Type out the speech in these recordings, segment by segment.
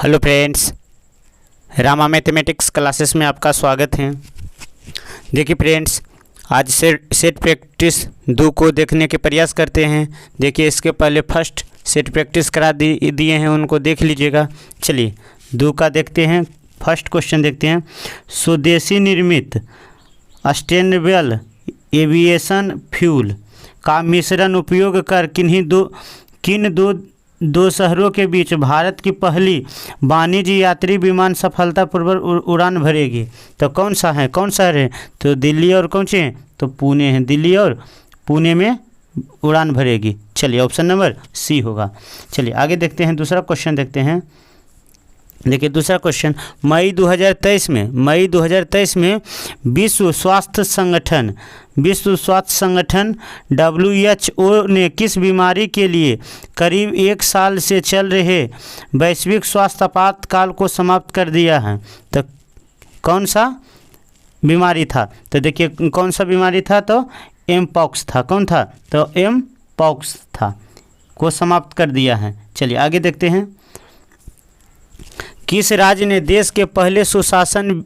Hello friends, Rama mathematics classes में आपका स्वागत है। देखिए फ्रेंड्स, आज सेट प्रैक्टिस 2 को देखने के प्रयास करते हैं। देखिए, इसके पहले फर्स्ट सेट प्रैक्टिस करा दिए हैं, उनको देख लीजिएगा। चलिए 2 का देखते हैं। फर्स्ट क्वेश्चन देखते हैं। स्वदेशी निर्मित सस्टेनेबल एविएशन फ्यूल का मिश्रण उपयोग कर किन दो शहरों के बीच भारत की पहली वाणिज्य यात्री विमान सफलतापूर्वक उड़ान भरेगी। तो कौन शहर है? तो दिल्ली और कौन से हैं? तो पुणे है। दिल्ली और पुणे में उड़ान भरेगी। चलिए ऑप्शन नंबर सी होगा। चलिए आगे देखते हैं, दूसरा क्वेश्चन देखते हैं। देखिए दूसरा क्वेश्चन, मई 2023 में विश्व स्वास्थ्य संगठन WHO ने किस बीमारी के लिए करीब 1 साल से चल रहे वैश्विक स्वास्थ्य आपातकाल को समाप्त कर दिया है। तो कौन सा बीमारी था? तो देखिए कौन सा बीमारी था? तो एमपॉक्स था। कौन था? तो एमपॉक्स था, को समाप्त कर दिया है। चलिए आगे देखते हैं। किस राज्य ने देश के पहले सुशासन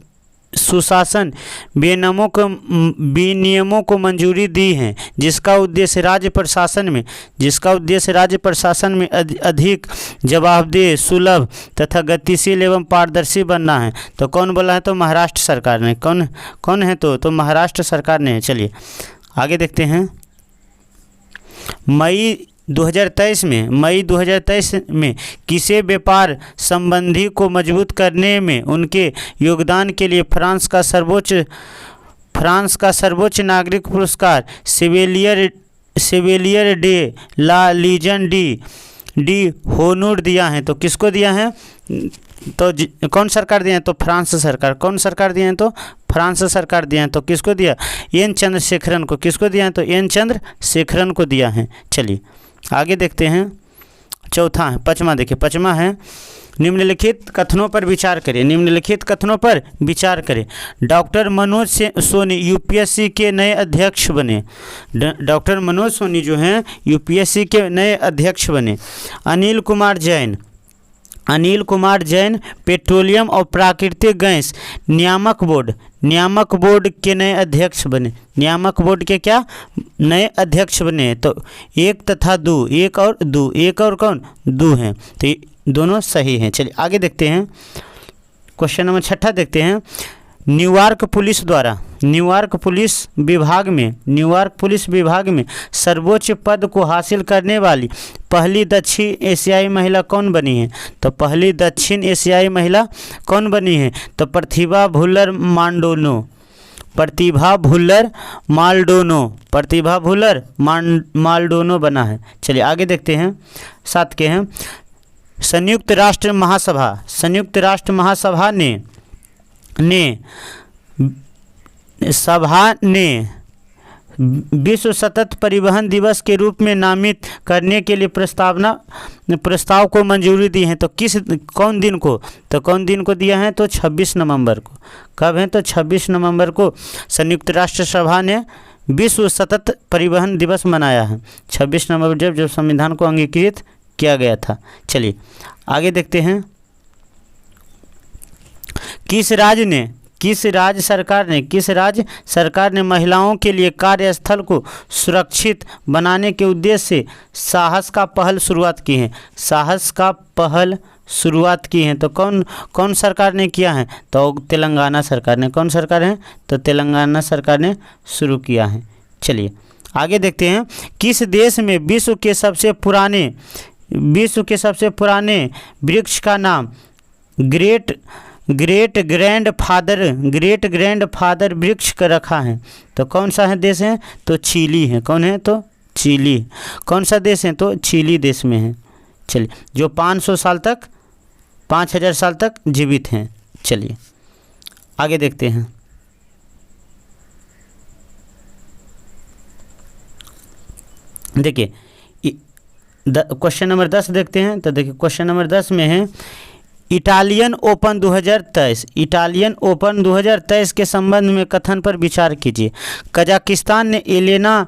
विनियमों को मंजूरी दी है, जिसका उद्देश्य राज्य प्रशासन में अधिक जवाबदेह, सुलभ तथा गतिशील एवं पारदर्शी बनना है। तो कौन बोला है? तो महाराष्ट्र सरकार ने। कौन है? तो महाराष्ट्र सरकार ने। चलिए आगे देखते हैं। मई 2023 में किसी व्यापार संबंधी को मजबूत करने में उनके योगदान के लिए फ्रांस का सर्वोच्च नागरिक पुरस्कार सेविलियर डे ला लीजन डी होनूर दिया है। तो किसको दिया है? तो कौन सरकार दिया है? तो फ्रांस सरकार। कौन सरकार दिया है? तो फ्रांस सरकार दिया है। तो किसको दिया? एन चंद्रशेखरन को। किसको दिया है? तो एन चंद्रशेखरन को दिया है। चलिए आगे देखते हैं। चौथा है, पाँचवा। देखिए पाँचवा है, निम्नलिखित कथनों पर विचार करें। डॉक्टर मनोज सोनी यूपीएससी के नए अध्यक्ष बने। डॉक्टर मनोज सोनी जो हैं यूपीएससी के नए अध्यक्ष बने। अनिल कुमार जैन पेट्रोलियम और प्राकृतिक गैस नियामक बोर्ड के नए अध्यक्ष बने। नियामक बोर्ड के क्या नए अध्यक्ष बने? तो 1 तथा 2, 1 और 2, 1 और कौन? 2 हैं। तो ये दोनों सही हैं। चलिए आगे देखते हैं। क्वेश्चन नंबर 6 देखते हैं। न्यूयॉर्क पुलिस विभाग में सर्वोच्च पद को हासिल करने वाली पहली दक्षिण एशियाई महिला कौन बनी है? तो पहली दक्षिण एशियाई महिला कौन बनी है? तो प्रतिभा भुल्लर माल्डोनो बना है। चलिए आगे देखते हैं। 7 के हैं। संयुक्त राष्ट्र महासभा ने विश्व सतत परिवहन दिवस के रूप में नामित करने के लिए प्रस्ताव को मंजूरी दी है। तो कौन दिन को? तो कौन दिन को दिया है? तो 26 नवंबर को। कब है? तो 26 नवंबर को संयुक्त राष्ट्र सभा ने विश्व सतत परिवहन दिवस मनाया है। 26 नवंबर जब संविधान को अंगीकृत किया गया था। चलिए आगे देखते हैं। किस राज्य सरकार ने महिलाओं के लिए कार्यस्थल को सुरक्षित बनाने के उद्देश्य से साहस का पहल शुरुआत की है? तो कौन सरकार ने किया है? तो तेलंगाना सरकार ने। कौन सरकार है? तो तेलंगाना सरकार ने शुरू किया है। चलिए आगे देखते हैं। किस देश में विश्व के सबसे पुराने वृक्ष का नाम ग्रेट ग्रैंडफादर वृक्ष का रखा है? तो कौन सा है देश है? तो चिली है। कौन है? तो चिली। कौन सा देश है? तो चिली देश में है। चलिए, जो 5000 साल तक जीवित हैं। चलिए आगे देखते हैं। देखिए क्वेश्चन नंबर 10 देखते हैं। तो देखिए क्वेश्चन नंबर 10 में है, इटालियन ओपन 2023 के संबंध में कथन पर विचार कीजिए। कजाकिस्तान ने एलेना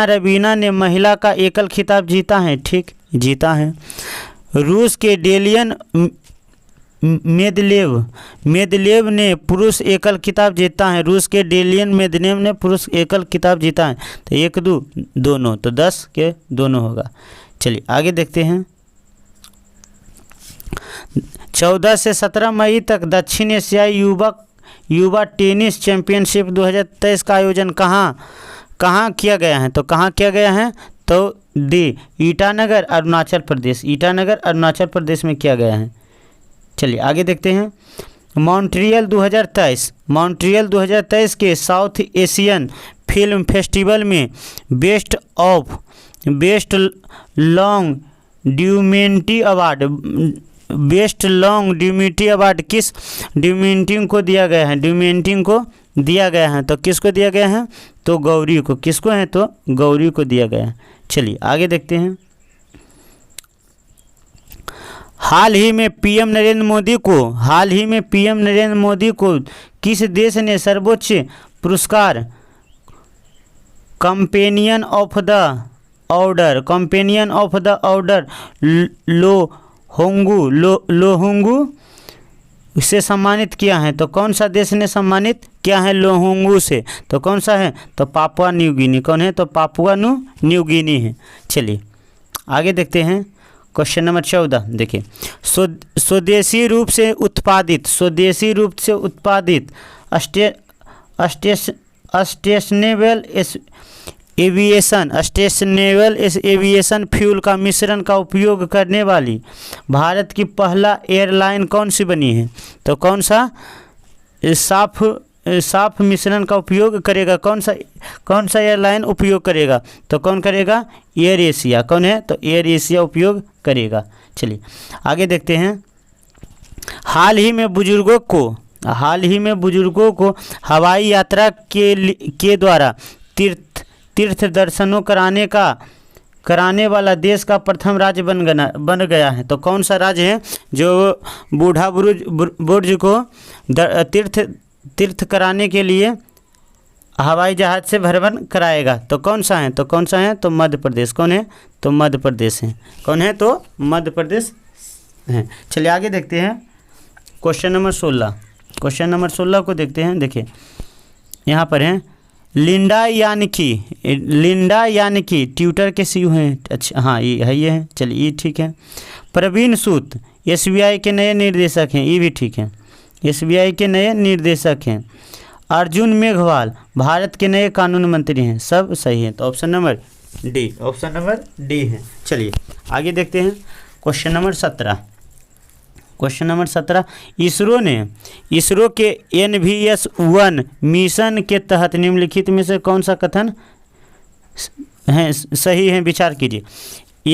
रवीना ने महिला का एकल खिताब जीता है। ठीक, जीता है। रूस के डेलियन मेदलेव ने पुरुष एकल खिताब जीता है। रूस के डेलियन मेदलेव ने पुरुष एकल खिताब जीता है। तो 1-2 दोनों, तो 10 के दोनों होगा। चलिए आगे देखते हैं। 14 से 17 मई तक दक्षिण एशियाई युवा टेनिस चैंपियनशिप 2023 का आयोजन कहाँ किया गया है? तो कहाँ किया गया है? तो डी ईटानगर अरुणाचल प्रदेश। ईटानगर अरुणाचल प्रदेश में किया गया है। चलिए आगे देखते हैं। मॉन्ट्रियल 2023 के साउथ एशियन फिल्म फेस्टिवल में बेस्ट लॉन्ग ड्यूमेंटी अवार्ड किस ड्यूमेंटिंग को दिया गया है? तो किसको दिया गया है? तो गौरी को। किसको है? तो गौरी को दिया गया है। चलिए आगे देखते हैं। हाल ही में पीएम नरेंद्र मोदी को किस देश ने सर्वोच्च पुरस्कार कंपेनियन ऑफ द ऑर्डर लोहोंगू से सम्मानित किया है? तो कौन सा देश ने सम्मानित किया है लोहोंगू से? तो कौन सा है? तो पापुआ न्यू गिनी। कौन है? तो पापुआ न्यू गिनी है। चलिए आगे देखते हैं। क्वेश्चन नंबर 14 देखिए। स्वदेशी रूप से उत्पादित सस्टेनेबल एविएशन फ्यूल का मिश्रण का उपयोग करने वाली भारत की पहला एयरलाइन कौन सी बनी है? तो कौन सा साफ मिश्रण का उपयोग करेगा? कौन सा एयरलाइन उपयोग करेगा? तो कौन करेगा? Air Asia. कौन है? तो एयर एशिया उपयोग करेगा। चलिए आगे देखते हैं। हाल ही में बुजुर्गों को हवाई यात्रा के द्वारा तीर्थ दर्शनों कराने वाला देश का प्रथम राज्य बन गया है। तो कौन सा राज्य है जो बूढ़ा बुर्ज को तीर्थ कराने के लिए हवाई जहाज से भ्रमण कराएगा? तो कौन सा है? तो मध्य प्रदेश। कौन है? तो मध्य प्रदेश है। कौन है? तो मध्य प्रदेश है। चलिए आगे देखते हैं। क्वेश्चन नंबर 16 को देखते हैं। देखिए यहाँ पर है लिंडा यानी कि ट्विटर के सीईओ हैं। अच्छा हाँ ये है। चलिए ये ठीक है। प्रवीण सूद SBI के नए निर्देशक हैं। ये भी ठीक है। SBI के नए निर्देशक हैं। अर्जुन मेघवाल भारत के नए कानून मंत्री हैं। सब सही है। तो ऑप्शन नंबर डी है। चलिए आगे देखते हैं। क्वेश्चन नंबर 17 इसरो के NVS-1 मिशन के तहत निम्नलिखित में से कौन सा कथन है सही है? विचार कीजिए।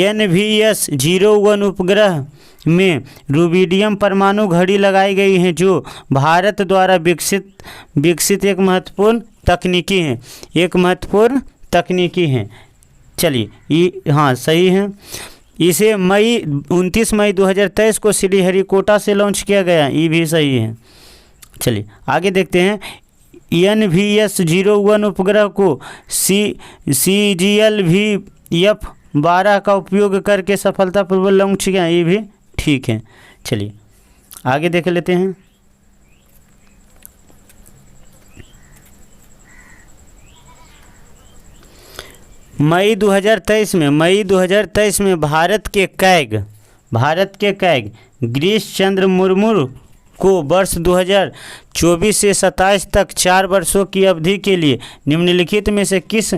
NVS-01 उपग्रह में रुबिडियम परमाणु घड़ी लगाई गई है जो भारत द्वारा विकसित एक महत्वपूर्ण तकनीकी है। चलिए ये हाँ सही है। इसे 29 मई 2023 को श्रीहरिकोटा से लॉन्च किया गया। ये भी सही है। चलिए आगे देखते हैं। NVS-01 उपग्रह को CGLV-F12 का उपयोग करके सफलतापूर्वक लॉन्च किया। ये भी ठीक है। चलिए आगे देख लेते हैं। मई 2023 में भारत के कैग गिरीश चंद्र मुर्मू को वर्ष 2024 से 27 तक 4 वर्षों की अवधि के लिए निम्नलिखित में से किस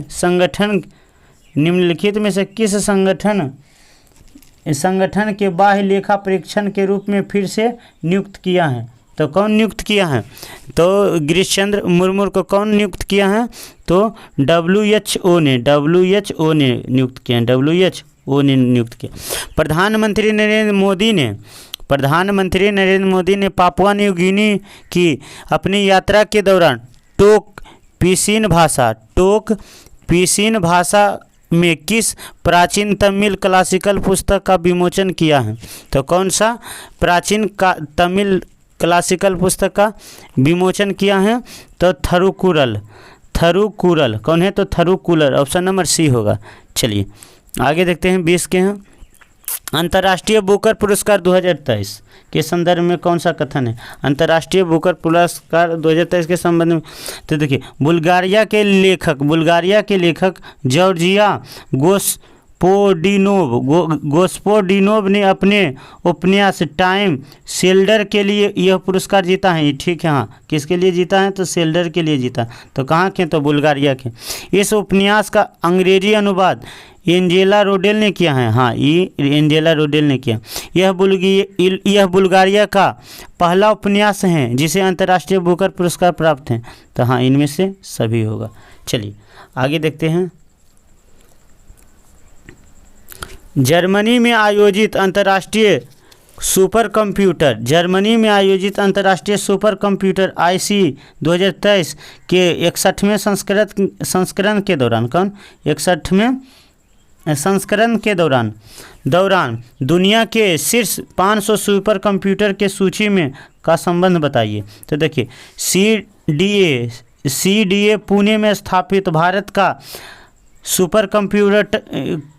संगठन के बाह्य लेखा परीक्षण के रूप में फिर से नियुक्त किया है? तो कौन नियुक्त किया है? तो गिरीश चंद्र मुर्मू को कौन नियुक्त किया है? तो WHO ने नियुक्त किया है। WHO ने नियुक्त किया। प्रधानमंत्री नरेंद्र मोदी ने पापुआ न्यू गिनी की अपनी यात्रा के दौरान टोक पिसिन भाषा में किस प्राचीन तमिल क्लासिकल पुस्तक का विमोचन किया है? तो कौन सा प्राचीन तमिल क्लासिकल पुस्तक का विमोचन किया है? तो थरुकुरल। कौन है? तो थरुकुरल। ऑप्शन नंबर सी होगा। चलिए आगे देखते हैं। 20 के हैं। अंतर्राष्ट्रीय बुकर पुरस्कार 2023 के संदर्भ में कौन सा कथन है? अंतर्राष्ट्रीय बुकर पुरस्कार 2023 के संबंध में तो देखिए, बुल्गारिया के लेखक जॉर्जिया गोस्पोडिनोव ने अपने उपन्यास टाइम सेल्डर के लिए यह पुरस्कार जीता है। ठीक है, हाँ, किसके लिए जीता है? तो सेल्डर के लिए जीता। तो कहाँ के? तो बुल्गारिया के। इस उपन्यास का अंग्रेजी अनुवाद एंजेला रोडेल ने किया है। हाँ, ये एंजेला रोडेल ने किया। यह बुल्गारिया का पहला उपन्यास है जिसे अंतर्राष्ट्रीय बुकर पुरस्कार प्राप्त है। तो हाँ, इनमें से सभी होगा। चलिए आगे देखते हैं। जर्मनी में आयोजित अंतर्राष्ट्रीय सुपर कंप्यूटर IC 2023 के 61वें संस्करण के दौरान 61वें संस्करण के दौरान दुनिया के शीर्ष 500 सुपर कंप्यूटर के सूची में का संबंध बताइए। तो देखिए, CDA पुणे में स्थापित भारत का सुपर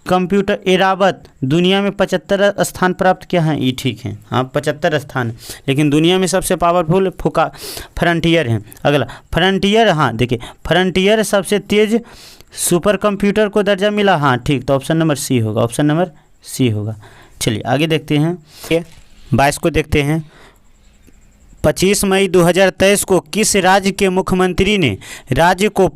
कंप्यूटर एरावत दुनिया में 75 स्थान प्राप्त किया है। ये ठीक है, हाँ, 75 स्थान, लेकिन दुनिया में सबसे पावरफुल फ्रंटियर है। अगला फ्रंटियर, हाँ देखिए, फ्रंटियर सबसे तेज सुपर कंप्यूटर को दर्जा मिला। हाँ ठीक, तो ऑप्शन नंबर सी होगा। चलिए आगे देखते हैं। 22 को देखते हैं। 25 मई 2023 को किस राज्य के मुख्यमंत्री ने राज्य को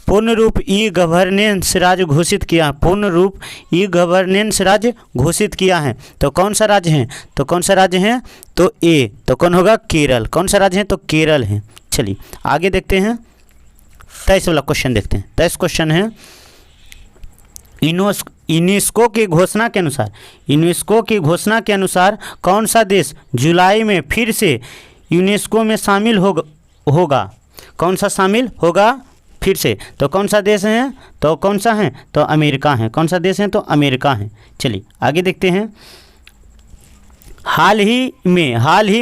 पूर्ण रूप ई गवर्नेंस राज्य घोषित किया? पूर्ण रूप ई गवर्नेंस राज्य घोषित किया है। तो कौन सा राज्य है? तो ए, तो कौन होगा? केरल। कौन सा राज्य है? तो केरल है। चलिए आगे देखते हैं। 23 वाला क्वेश्चन देखते हैं। 23 क्वेश्चन है, यूनेस्को की घोषणा के अनुसार कौन सा देश जुलाई में फिर से यूनेस्को में शामिल होगा? कौन सा शामिल होगा फिर से? तो कौन सा देश है? तो कौन सा है? तो अमेरिका है। कौन सा देश है? तो अमेरिका है। चलिए आगे देखते हैं। हाल ही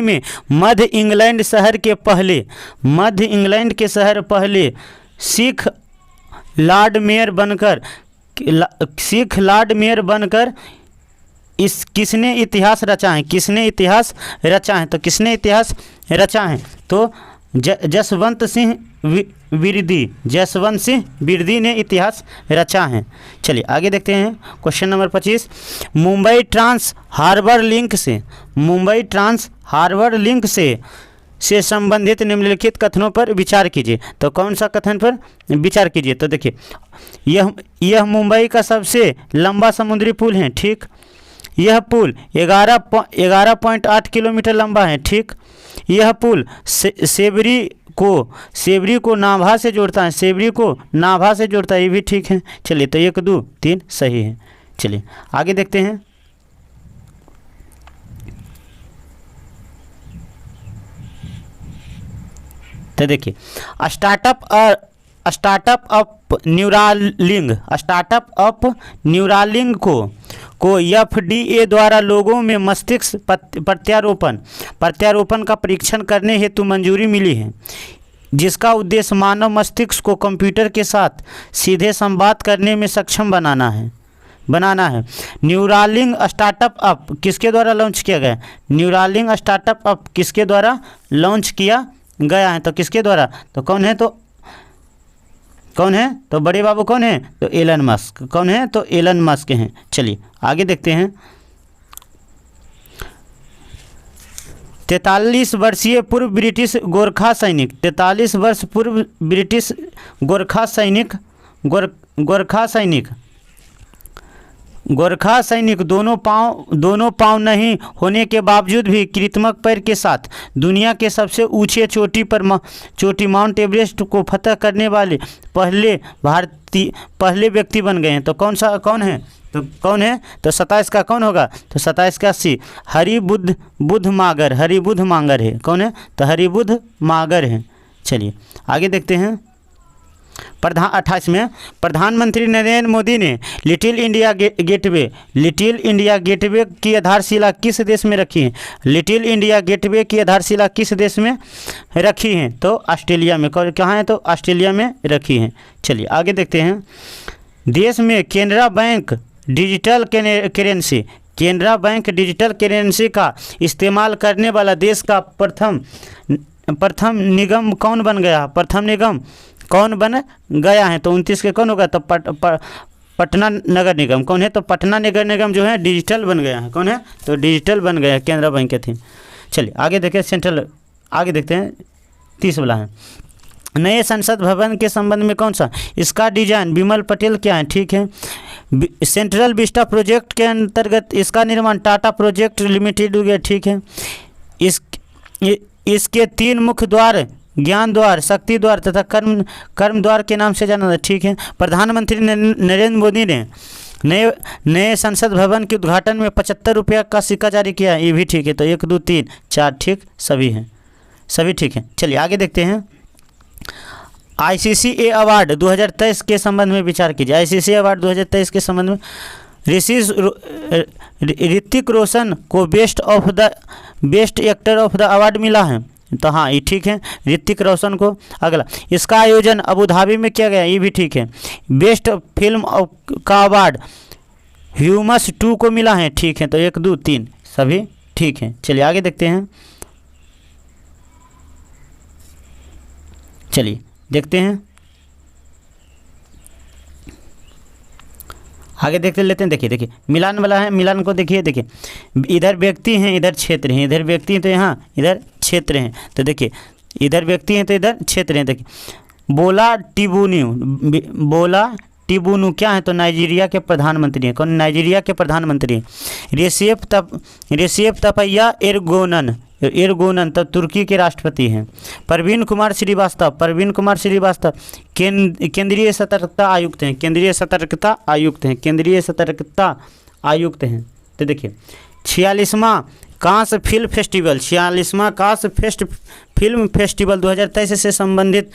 में मध्य इंग्लैंड के शहर पहले सिख लॉर्ड मेयर बनकर किसने इतिहास रचा है? तो किसने इतिहास रचा है? तो जसवंत सिंह बिरदी ने इतिहास रचा है। चलिए आगे देखते हैं। Question number 25, Mumbai trans harbour link से संबंधित निम्नलिखित कथनों पर विचार कीजिए। तो कौन सा कथन पर विचार कीजिए? तो देखिए, यह मुंबई का सबसे लंबा समुद्री पुल है। ठीक, यह पुल 11.8 किलोमीटर लंबा है। ठीक, यह पुल सेबरी को नाभा से जोड़ता है। ये भी ठीक है। चलिए, तो 1, 2, 3 सही है। चलिए आगे देखते हैं। तो देखिए, स्टार्टअप न्यूरालिंक को FDA द्वारा लोगों में मस्तिष्क प्रत्यारोपण का परीक्षण करने हेतु मंजूरी मिली है, जिसका उद्देश्य मानव मस्तिष्क को कंप्यूटर के साथ सीधे संवाद करने में सक्षम बनाना है। न्यूरालिंक स्टार्टअप किसके द्वारा लॉन्च किया गया? न्यूरालिंक स्टार्टअप किसके द्वारा लॉन्च किया गया है? तो किसके द्वारा? तो कौन है? तो बड़े बाबू कौन है? तो एलन मस्क। कौन है? तो एलन मस्क हैं। चलिए आगे देखते हैं। 43 वर्षीय पूर्व ब्रिटिश गोरखा सैनिक दोनों पांव नहीं होने के बावजूद भी कृत्रिम पैर के साथ दुनिया के सबसे ऊंचे चोटी माउंट एवरेस्ट को फतह करने वाले पहले व्यक्ति बन गए हैं। तो कौन है? तो 27 का कौन होगा? तो 27 का सी हरिबुद्ध मागर है। कौन है? तो हरिबुद्ध मागर है। चलिए आगे देखते हैं। 28 में प्रधानमंत्री नरेंद्र मोदी ने लिटिल इंडिया गेटवे की आधारशिला किस देश में रखी है? लिटिल इंडिया गेटवे की आधारशिला किस देश में रखी है? तो ऑस्ट्रेलिया में। कहाँ है? तो ऑस्ट्रेलिया में रखी है। चलिए आगे देखते हैं। देश में Canara bank digital currency, Canara bank digital currency का इस्तेमाल करने वाला देश का प्रथम निगम कौन बन गया? प्रथम निगम कौन बन गया है? तो 29 के कौन होगा? तो पटना नगर निगम। कौन है? तो पटना नगर निगम जो है डिजिटल बन गया है। कौन है? तो डिजिटल बन गया है, केनरा बैंक के थी। चलिए आगे देखें सेंट्रल, आगे देखते हैं 30 वाला है। नए संसद भवन के संबंध में कौन सा? इसका डिजाइन विमल पटेल क्या है? ठीक है। सेंट्रल विस्टा प्रोजेक्ट के अंतर्गत इसका निर्माण टाटा प्रोजेक्ट लिमिटेड हो गया। ठीक है। इसके 3 मुख्य द्वार ज्ञान द्वार, शक्ति द्वार तथा कर्म द्वार के नाम से जाना जाता है। ठीक है। प्रधानमंत्री नरेंद्र मोदी ने नए संसद भवन के उद्घाटन में 75 रुपये का सिक्का जारी किया है। ये भी ठीक है। तो 1 2 3 4 ठीक, सभी हैं, सभी ठीक हैं। चलिए आगे देखते हैं। ICCA अवार्ड 2023 के संबंध में विचार कीजिए। ICCA अवार्ड 2023 के संबंध में ऋतिक रोशन को best actor of the award मिला है। तो हाँ ये ठीक है, ऋतिक रोशन को। अगला, इसका आयोजन अबू धाबी में किया गया। ये भी ठीक है। बेस्ट फिल्म का अवार्ड ह्यूमस 2 को मिला है। ठीक है। तो 1 2 3 सभी ठीक हैं। चलिए आगे देखते हैं। चलिए देखते हैं, आगे देखते लेते हैं। देखिए मिलान वाला है, मिलान को देखिए। इधर व्यक्ति हैं, इधर क्षेत्र हैं, इधर व्यक्ति हैं तो यहाँ इधर क्षेत्र हैं। तो देखिए इधर व्यक्ति हैं तो इधर क्षेत्र हैं। देखिए बोला टिबुनु क्या है? तो नाइजीरिया के प्रधानमंत्री हैं। कौन? नाइजीरिया के प्रधानमंत्री हैं। रेसिप तपैया एरगोनन तो तुर्की के राष्ट्रपति हैं। प्रवीण कुमार श्रीवास्तव केंद्रीय सतर्कता आयुक्त हैं। केंद्रीय सतर्कता आयुक्त हैं। तो देखिए 46वां कांस्य फिल्म फेस्टिवल 2023 से संबंधित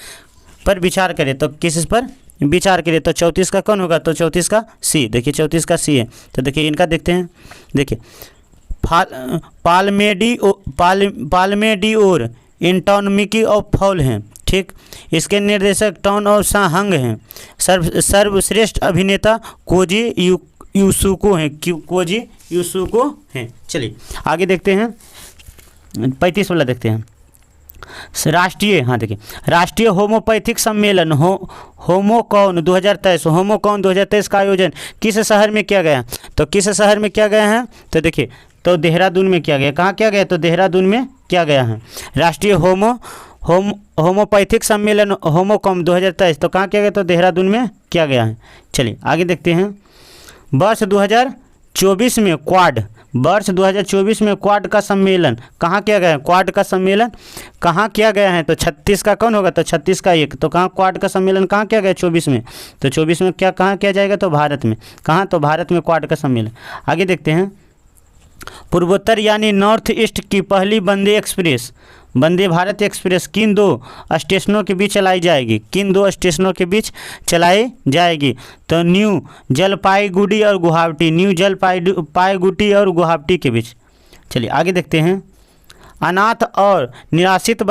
पर विचार करें तो किस पर विचार करें? तो 34 का कौन होगा? तो 34 का सी। देखिए 34 का सी है। तो देखिए इनका देखते हैं। देखिए पाल्मेडियोर एंटोनमिकी ऑफ फॉल हैं। ठीक। इसके निर्देशक टॉन और सांग हैं। सर्वश्रेष्ठ अभिनेता कोजी यूसुको हैं। चलिए आगे देखते हैं। 35 वाला देखते हैं। राष्ट्रीय होम्योपैथिक सम्मेलन होमोकॉन 2023 का आयोजन किस शहर में किया गया? तो किस शहर में किया गया है? तो देखिए तो देहरादून में किया गया। कहाँ किया गया? तो देहरादून में किया गया है। राष्ट्रीय होम्योपैथिक सम्मेलन होमोकॉन 2023 तो कहाँ किया गया? तो देहरादून में किया गया है। चलिए आगे देखते हैं। वर्ष 2024 में क्वाड का सम्मेलन कहाँ किया गया है? क्वाड का सम्मेलन कहाँ किया गया है? तो 36 का कौन होगा? तो 36 का 1। तो कहाँ क्वाड का सम्मेलन कहाँ किया गया? 24 में। तो 24 में क्या कहाँ किया जाएगा? तो भारत में। कहाँ? तो भारत में क्वाड का सम्मेलन। आगे देखते हैं। पूर्वोत्तर यानी नॉर्थ ईस्ट की पहली वंदे भारत एक्सप्रेस किन 2 स्टेशनों के बीच चलाई जाएगी? तो न्यू जलपाईगुड़ी और गुवाहाटी के बीच। चलिए आगे देखते हैं। अनाथ और निराश्रित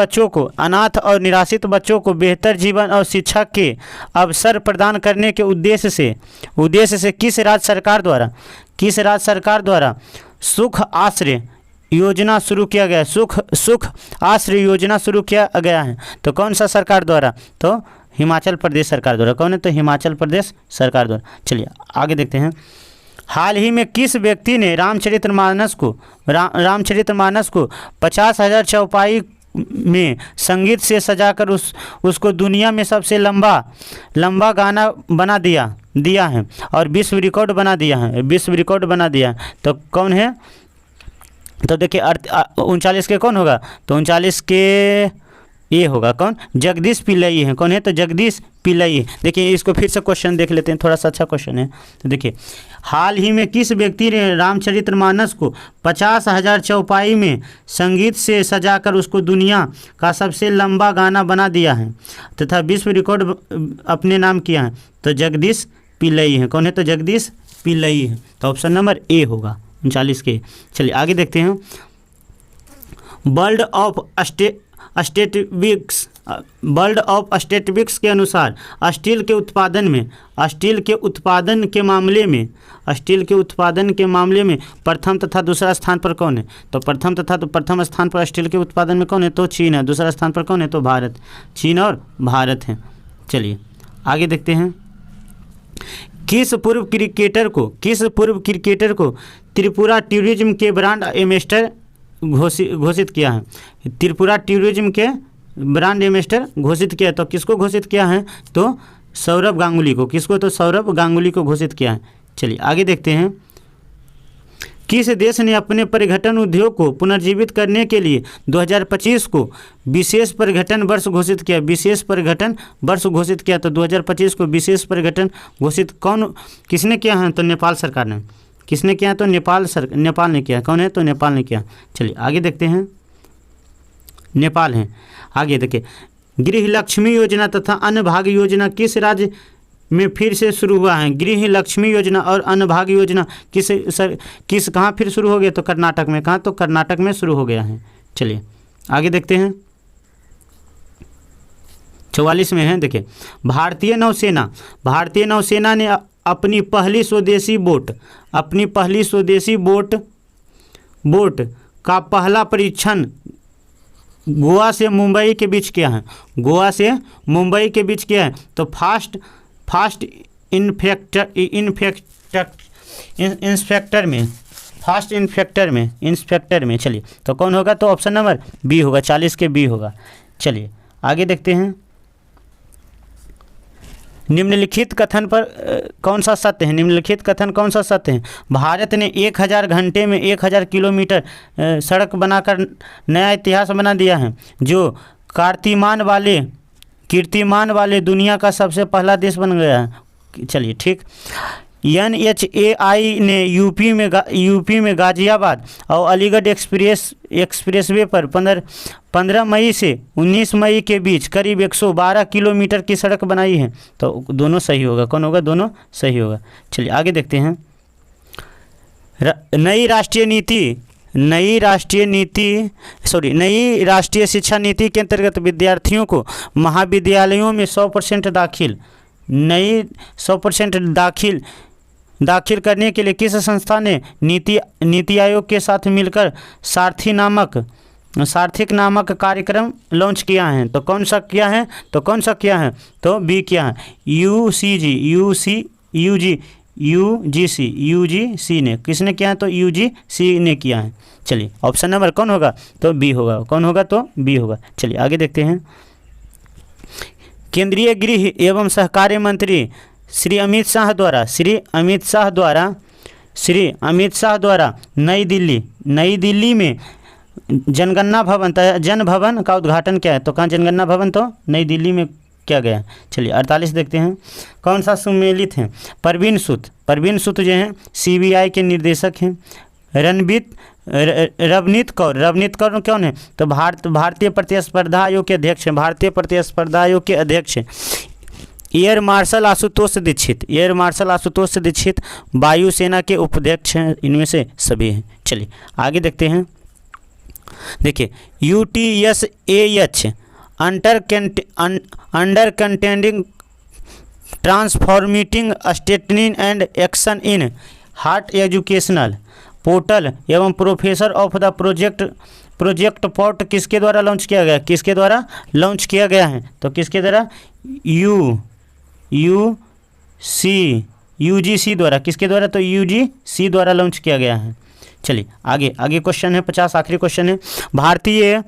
बच्चों को बेहतर जीवन और शिक्षा के अवसर प्रदान करने के उद्देश्य से किस राज्य सरकार द्वारा सुख आश्रय योजना शुरू किया गया? सुख आश्रय योजना शुरू किया गया है। तो कौन सा सरकार द्वारा? तो हिमाचल प्रदेश सरकार द्वारा। कौन है? तो हिमाचल प्रदेश सरकार द्वारा। चलिए आगे देखते हैं। हाल ही में किस व्यक्ति ने रामचरितमानस को 50,000 चौपाई में संगीत से सजाकर उसको दुनिया में सबसे लंबा गाना बना दिया है और विश्व रिकॉर्ड बना दिया है? तो कौन है? तो देखिए 39 के कौन होगा? तो 39 के ये होगा कौन? जगदीश पिल्लई है। कौन है? तो जगदीश पिल्लई। देखिए इसको फिर से क्वेश्चन देख लेते हैं, थोड़ा सा अच्छा क्वेश्चन है। तो देखिए हाल ही में किस व्यक्ति ने रामचरितमानस को 50,000 चौपाई में संगीत से सजाकर उसको दुनिया का सबसे लंबा गाना बना दिया है तथा विश्व रिकॉर्ड अपने नाम किया है? तो जगदीश पिल्लई है। कौन है? तो जगदीश पिल्लई है। तो ऑप्शन नंबर ए होगा 39 के। चलिए आगे देखते हैं। World of statistics world of statistics के अनुसार स्टील के उत्पादन के मामले में प्रथम तथा दूसरा स्थान पर कौन है? तो प्रथम स्थान पर स्टील के उत्पादन में कौन है? तो चीन है। दूसरा स्थान पर कौन है? तो भारत। चीन और भारत है। चलिए आगे देखते हैं। किस पूर्व क्रिकेटर को त्रिपुरा टूरिज्म के ब्रांड एम्बेसडर घोषित किया है? त्रिपुरा टूरिज्म के ब्रांड एम्बेसडर घोषित किया है। तो किसको घोषित किया है? तो सौरभ गांगुली को। किसको? तो सौरभ गांगुली को घोषित किया है। चलिए आगे देखते हैं। किस देश ने अपने पर्यटन उद्योग को पुनर्जीवित करने के लिए 2025 को विशेष पर्यटन वर्ष घोषित किया? तो 2025 को विशेष पर्यटन घोषित किसने किया है? तो नेपाल सरकार ने। किसने किया? तो नेपाल ने किया। कौन है? तो नेपाल ने किया। चलिए आगे देखते हैं। नेपाल है। आगे देखिए, गृह लक्ष्मी योजना तथा अन्नभाग्य योजना किस राज्य में फिर से शुरू हुआ है? गृह लक्ष्मी योजना और अन्नभाग्य योजना किस कहाँ फिर शुरू हो गया? तो कर्नाटक में। कहाँ? तो कर्नाटक में शुरू हो गया है। चलिए आगे देखते हैं। 44 में है। देखिए, भारतीय नौसेना ने अपनी पहली स्वदेशी बोट का पहला परीक्षण गोवा से मुंबई के बीच किया है। तो फास्ट इंस्पेक्टर में चलिए, तो कौन होगा? तो ऑप्शन नंबर बी होगा। 40 के बी होगा। चलिए आगे देखते हैं। निम्नलिखित कथन कौन सा सत्य है? भारत ने 1000 घंटे में 1000 किलोमीटर सड़क बनाकर नया इतिहास बना दिया है, जो कीर्तिमान वाले दुनिया का सबसे पहला देश बन गया है। चलिए ठीक। NHAI ने यूपी में गाजियाबाद और अलीगढ़ एक्सप्रेसवे पर 15 मई से 19 मई के बीच करीब 112 किलोमीटर की सड़क बनाई है। तो दोनों सही होगा। कौन होगा? दोनों सही होगा। चलिए आगे देखते हैं। नई राष्ट्रीय शिक्षा नीति के अंतर्गत विद्यार्थियों को महाविद्यालयों में 100% दाखिल करने के लिए किस संस्था ने नीति आयोग के साथ मिलकर सार्थिक नामक कार्यक्रम लॉन्च किया है? तो कौन सा किया है? तो बी किया है। UGC ने। किसने किया है? तो UGC ने किया है। चलिए ऑप्शन नंबर कौन होगा? तो बी होगा। कौन होगा? तो बी होगा। चलिए आगे देखते हैं। केंद्रीय गृह एवं सहकार्य मंत्री श्री अमित शाह द्वारा नई दिल्ली में जनगणना भवन का उद्घाटन किया है। तो कहाँ जनगणना भवन? तो नई दिल्ली में किया गया। चलिए 48 देखते हैं। कौन सा सम्मिलित है? परवीन सूद जो हैं CBI के निर्देशक हैं। रवनीत कौर कौन है? तो भारतीय प्रतिस्पर्धा आयोग के अध्यक्ष हैं। एयर मार्शल आशुतोष दीक्षित वायुसेना के उपाध्यक्ष हैं। इनमें से सभी हैं। चलिए आगे देखते हैं। देखिए, UTSAH under contending transforming straightening and action in heart educational portal एवं professor of the project port किसके द्वारा लॉन्च किया गया? है? तो किसके द्वारा? UGC द्वारा। किसके द्वारा? तो UGC द्वारा लॉन्च किया गया है। चलिए आगे क्वेश्चन है 50, आखिरी क्वेश्चन है। भारतीय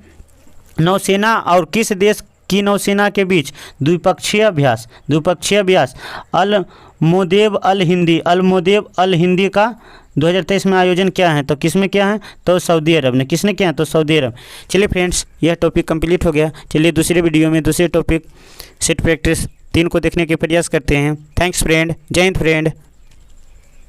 नौसेना और किस देश की नौसेना के बीच द्विपक्षीय अभ्यास अल-मोदेब अल हिंदी का 2023 में आयोजन किया है? तो किस में किया है? तो सऊदी अरब ने। किसने किया है? तो सऊदी अरब। चलिए फ्रेंड्स, यह टॉपिक कंप्लीट हो गया। चलिए दूसरे वीडियो में दूसरे टॉपिक सेट प्रैक्टिस 3 को देखने के प्रयास करते हैं। Thanks friend. जय हिंद फ्रेंड।